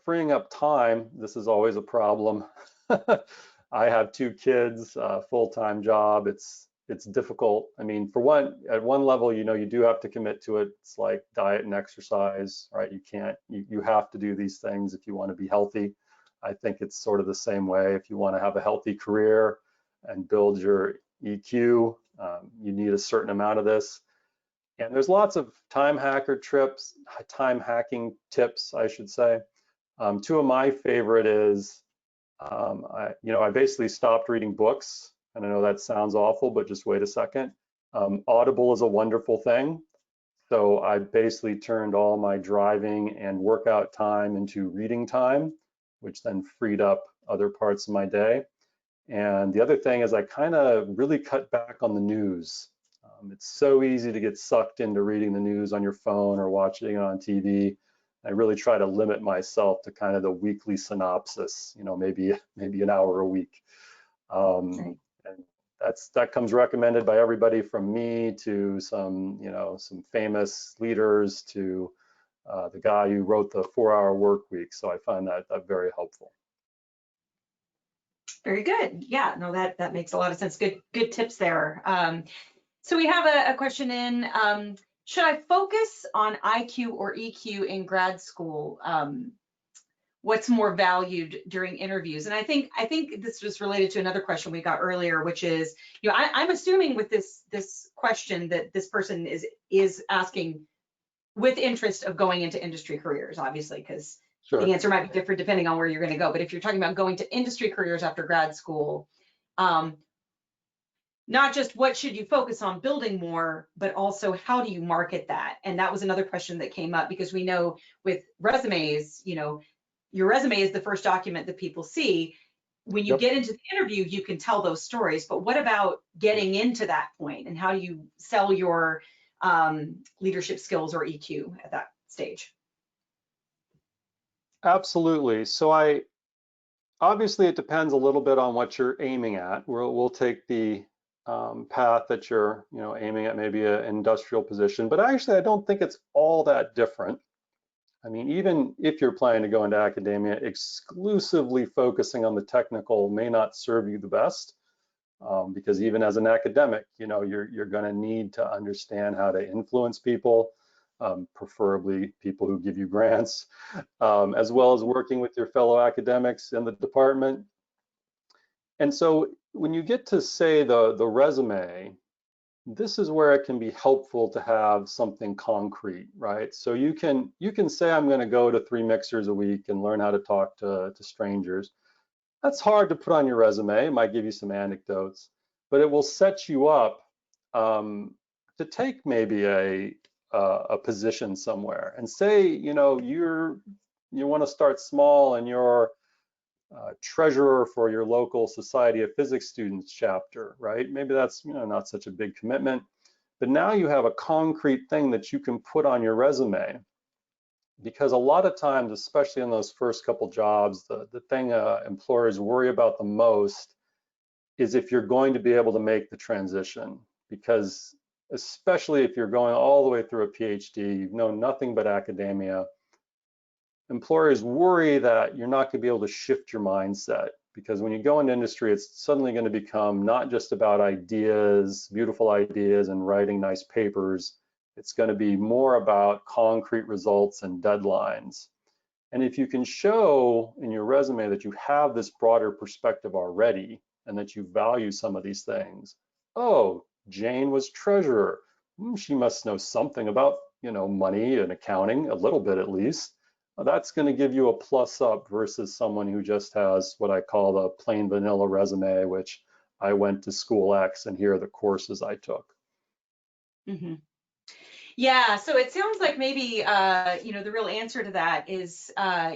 S2: freeing up time, this is always a problem. I have 2 kids, full-time job. It's difficult. I mean, at one level, you do have to commit to it. It's like diet and exercise, right? You have to do these things if you want to be healthy. I think it's sort of the same way. If you want to have a healthy career and build your EQ, you need a certain amount of this. And there's lots of time hacking tips, I should say. 2 of my favorite is, I basically stopped reading books. And I know that sounds awful, but just wait a second. Audible is a wonderful thing. So I basically turned all my driving and workout time into reading time, which then freed up other parts of my day. And the other thing is I kind of really cut back on the news. It's so easy to get sucked into reading the news on your phone or watching it on TV. I really try to limit myself to kind of the weekly synopsis, maybe an hour a week. And that comes recommended by everybody from me to some famous leaders to the guy who wrote the 4-Hour Work Week. So I find that very helpful.
S1: Very good. Yeah, no, that makes a lot of sense. Good tips there. So we have a question in, should I focus on IQ or EQ in grad school? What's more valued during interviews? And I think this was related to another question we got earlier, which is, I'm assuming with this question that this person is asking with interest of going into industry careers, obviously, because
S2: Sure.
S1: The answer might be different depending on where you're going to go. But if you're talking about going to industry careers after grad school, not just what should you focus on building more, but also how do you market that? And that was another question that came up, because we know with resumes, your resume is the first document that people see. When you
S2: Yep.
S1: get into the interview, you can tell those stories, but what about getting into that point, and how do you sell your leadership skills or EQ at that stage?
S2: Absolutely. So obviously it depends a little bit on what you're aiming at. We'll take the path that you're aiming at, maybe an industrial position, but actually I don't think it's all that different. I mean, even if you're planning to go into academia, exclusively focusing on the technical may not serve you the best, because even as an academic, you're going to need to understand how to influence people, preferably people who give you grants, as well as working with your fellow academics in the department. And so when you get to, say, the resume, this is where it can be helpful to have something concrete, right? So you can say, I'm going to go to 3 mixers a week and learn how to talk to strangers. That's hard to put on your resume. It might give you some anecdotes, but it will set you up to take maybe a position somewhere. And say, you want to start small and you're treasurer for your local Society of Physics Students chapter, right? Maybe that's not such a big commitment, but now you have a concrete thing that you can put on your resume. Because a lot of times, especially in those first couple jobs, the thing employers worry about the most is if you're going to be able to make the transition. Because especially if you're going all the way through a PhD, you've known nothing but academia, employers worry that you're not going to be able to shift your mindset. Because when you go into industry, it's suddenly going to become not just about ideas, beautiful ideas, and writing nice papers. It's going to be more about concrete results and deadlines. And if you can show in your resume that you have this broader perspective already and that you value some of these things, oh, Jane was treasurer. She must know something about, money and accounting, a little bit at least. That's going to give you a plus up versus someone who just has what I call the plain vanilla resume, which I went to school X and here are the courses I took.
S1: Mm-hmm. Yeah, so it sounds like maybe the real answer to that is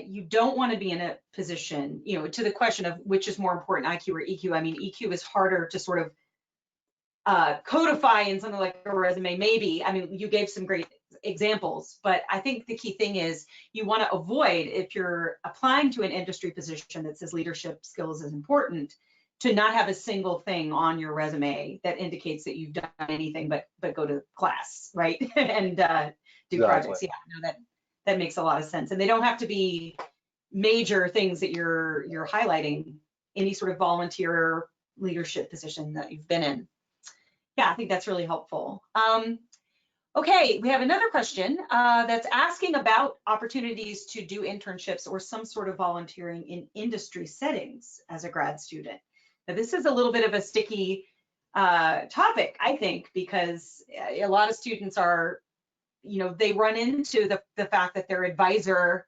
S1: you don't want to be in a position, to the question of which is more important, IQ or EQ. I mean, EQ is harder to sort of codify in something like a resume, maybe. I mean, you gave some great examples, but I think the key thing is you want to avoid, if you're applying to an industry position that says leadership skills is important, to not have a single thing on your resume that indicates that you've done anything but go to class, right? And do
S2: Exactly.
S1: projects. Yeah, no, that makes a lot of sense. And they don't have to be major things that you're highlighting, any sort of volunteer leadership position that you've been in. Yeah, I think that's really helpful. Okay, we have another question that's asking about opportunities to do internships or some sort of volunteering in industry settings as a grad student. Now, this is a little bit of a sticky topic, I think, because a lot of students are, they run into the fact that their advisor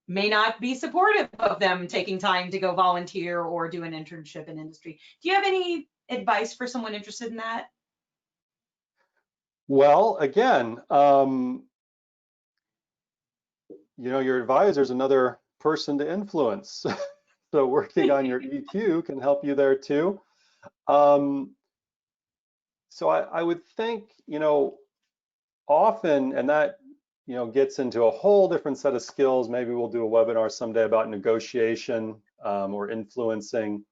S1: may not be supportive of them taking time to go volunteer or do an internship in industry. Do you have any advice for someone interested in that?
S2: Well, again, your advisor is another person to influence. So working on your EQ can help you there too. So I would think, often, and that, gets into a whole different set of skills. Maybe we'll do a webinar someday about negotiation or influencing.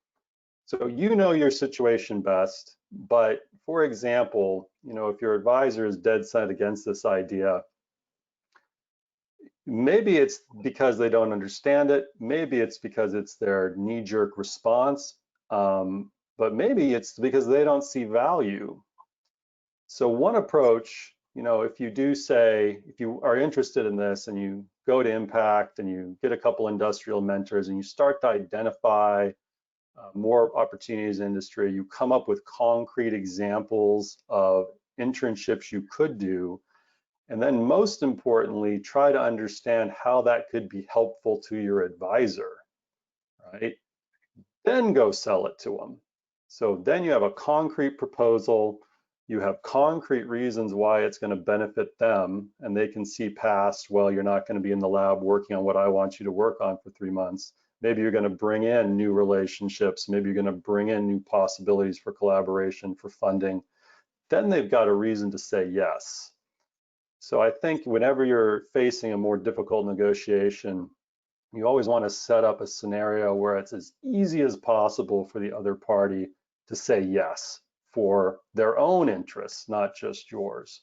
S2: So your situation best, but for example, if your advisor is dead set against this idea, maybe it's because they don't understand it. Maybe it's because it's their knee-jerk response, but maybe it's because they don't see value. So one approach, if you do say, if you are interested in this and you go to Impact and you get a couple industrial mentors and you start to identify more opportunities in industry, you come up with concrete examples of internships you could do, And then most importantly, try to understand how that could be helpful to your advisor, right? Then go sell it to them. So then you have a concrete proposal, you have concrete reasons why it's going to benefit them, and they can see past, well, you're not going to be in the lab working on what I want you to work on for 3 months. Maybe you're going to bring in new relationships, maybe you're going to bring in new possibilities for collaboration, for funding. Then they've got a reason to say yes. So I think whenever you're facing a more difficult negotiation, you always want to set up a scenario where it's as easy as possible for the other party to say yes for their own interests, not just yours.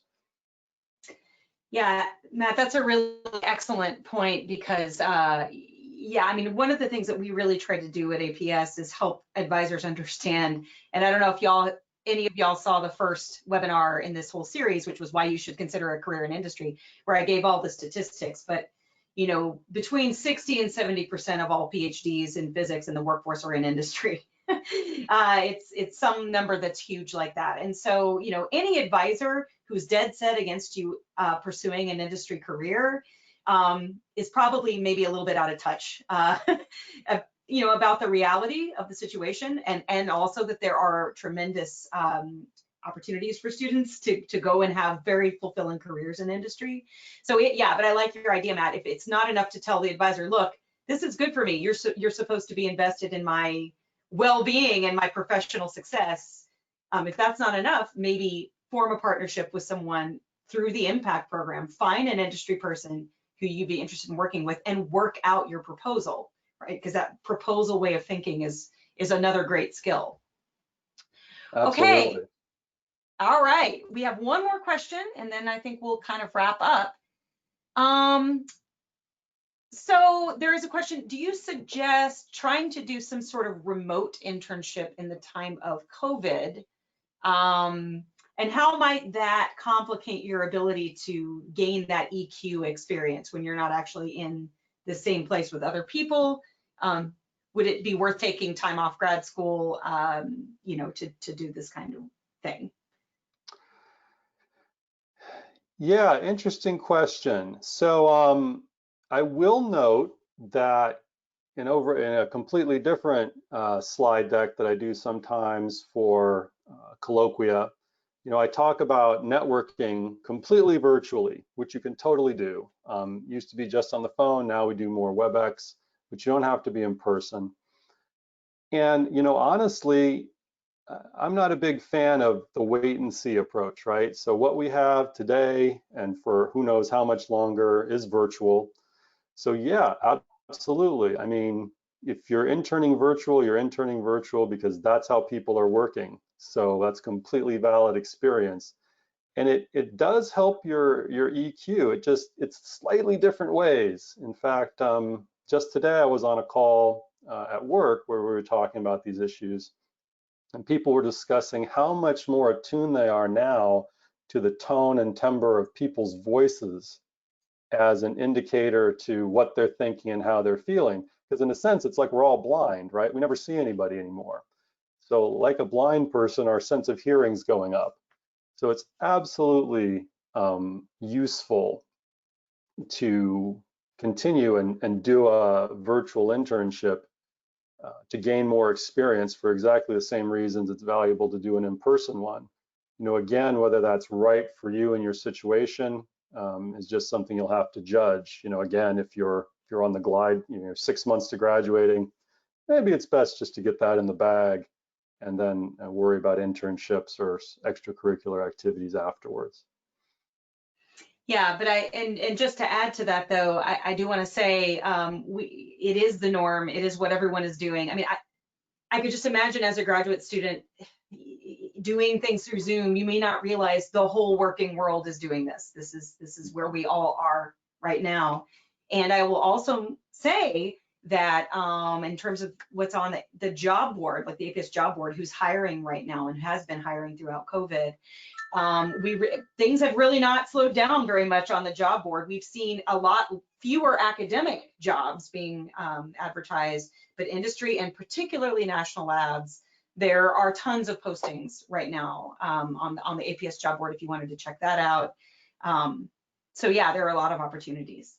S1: Yeah, Matt, that's a really excellent point because, yeah, I mean, one of the things that we really try to do at APS is help advisors understand. And I don't know if any of y'all saw the first webinar in this whole series, which was why you should consider a career in industry, where I gave all the statistics. But you know, between 60 and 70% of all PhDs in physics in the workforce are in industry. It's some number that's huge like that. And so, you know, any advisor who's dead set against you pursuing an industry career is probably maybe a little bit out of touch, you know, about the reality of the situation, and also that there are tremendous opportunities for students to go and have very fulfilling careers in industry. So yeah, but I like your idea, Matt. If it's not enough to tell the advisor, look, this is good for me. You're supposed to be invested in my well-being and my professional success. If that's not enough, maybe form a partnership with someone through the impact program. Find an industry person who you'd be interested in working with and work out your proposal, right? Because that proposal way of thinking is another great skill.
S2: Absolutely.
S1: Okay. All right, we have one more question, and then I think we'll kind of wrap up. So there is a question, do you suggest trying to do some sort of remote internship in the time of COVID? And how might that complicate your ability to gain that EQ experience when you're not actually in the same place with other people? Would it be worth taking time off grad school, you know, to do this kind of thing?
S2: Yeah, interesting question. So I will note that in a completely different slide deck that I do sometimes for colloquia, you know, I talk about networking completely virtually, which you can totally do. Used to be just on the phone, now we do more WebEx, but you don't have to be in person. And, you know, honestly, I'm not a big fan of the wait and see approach, right? So what we have today and for who knows how much longer is virtual. So yeah, absolutely. I mean, if you're interning virtual because that's how people are working. So that's completely valid experience. And it does help your EQ. It's slightly different ways. In fact, just today I was on a call at work where we were talking about these issues. And people were discussing how much more attuned they are now to the tone and timbre of people's voices as an indicator to what they're thinking and how they're feeling. Because in a sense, it's like we're all blind, right? We never see anybody anymore. So like a blind person, our sense of hearing's going up. So it's absolutely useful to continue and do a virtual internship to gain more experience for exactly the same reasons it's valuable to do an in-person one. You know, again, whether that's right for you and your situation is just something you'll have to judge. You know, again, if you're on the glide, you know, 6 months to graduating, maybe it's best just to get that in the bag and then worry about internships or extracurricular activities afterwards.
S1: Yeah, but and just to add to that though, I do want to say it is the norm. It is what everyone is doing. I mean, I could just imagine as a graduate student doing things through Zoom, you may not realize the whole working world is doing this. This is where we all are right now. And I will also say that in terms of what's on the job board, like the APS job board, who's hiring right now and has been hiring throughout COVID, things have really not slowed down very much on the job board. We've seen a lot fewer academic jobs being advertised, but industry and particularly national labs, there are tons of postings right now on the APS job board if you wanted to check that out. So yeah, there are a lot of opportunities.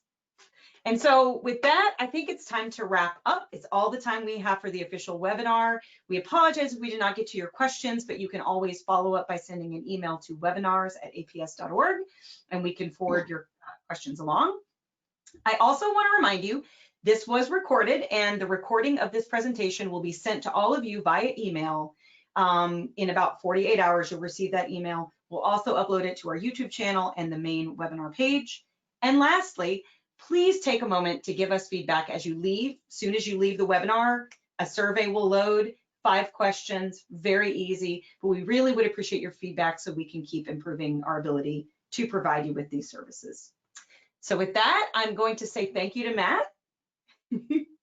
S1: And so with that, I think it's time to wrap up. It's all the time we have for the official webinar. We apologize if we did not get to your questions, but you can always follow up by sending an email to webinars@aps.org, and we can forward your questions along. I also want to remind you, this was recorded, and the recording of this presentation will be sent to all of you via email. In about 48 hours, you'll receive that email. We'll also upload it to our YouTube channel and the main webinar page. And lastly, please take a moment to give us feedback as you leave. As soon as you leave the webinar, a survey will load, 5 questions, very easy, but we really would appreciate your feedback so we can keep improving our ability to provide you with these services. So with that, I'm going to say thank you to Matt.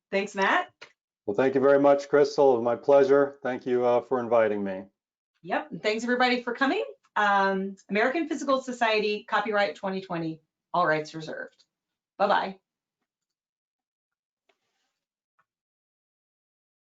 S1: Thanks, Matt.
S2: Well, thank you very much, Crystal. It was my pleasure. Thank you for inviting me.
S1: Yep, and thanks everybody for coming. American Physical Society, copyright 2020, all rights reserved. Bye-bye.